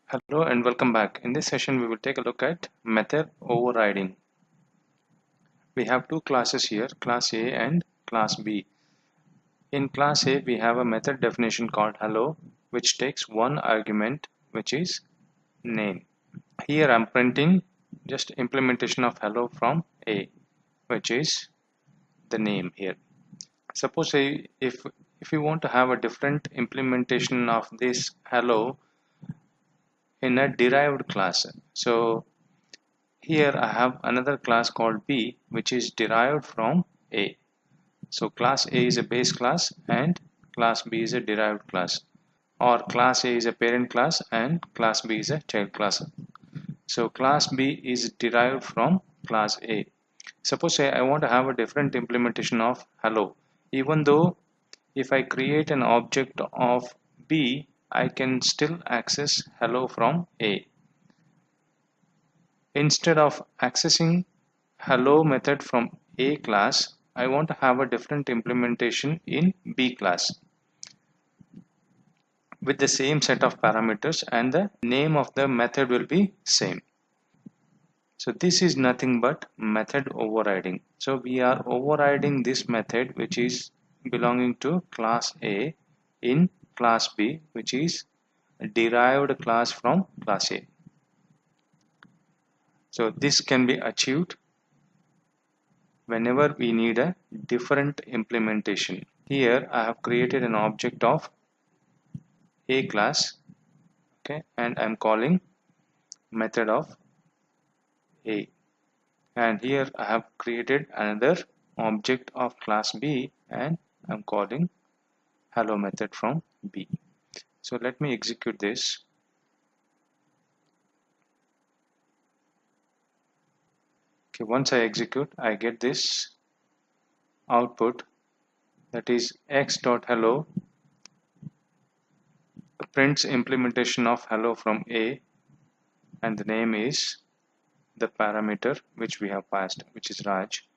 Hello and welcome back. In this session, we will take a look at method overriding. We have two classes here, class A and class B. In class A, we have a method definition called hello, which takes one argument, which is name. Here I'm printing just implementation of hello from A, which is the name here. Suppose if we want to have a different implementation of this hello in a derived class. So here I have another class called B, which is derived from A. So class A is a base class and class B is a derived class, or class A is a parent class and class B is a child class. So class B is derived from class A. Suppose I want to have a different implementation of hello. Even though if I create an object of B, I can still access hello from A. Instead of accessing hello method from A class, I want to have a different implementation in B class with the same set of parameters, and the name of the method will be same. So this is nothing but method overriding. So we are overriding this method which is belonging to class A in class B, which is a derived class from class A. So this can be achieved whenever we need a different implementation. Here I have created an object of A class, okay, and I'm calling method of A. And here I have created another object of class B and I'm calling hello method from B. So let me execute this. Okay, once I execute, I get this output, that is x.hello prints implementation of hello from A, and the name is the parameter which we have passed, which is Raj,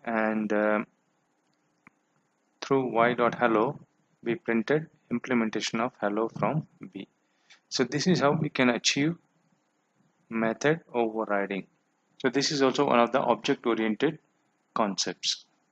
and through y.hello we printed implementation of hello from B. So this is how we can achieve method overriding. So this is also one of the object oriented concepts.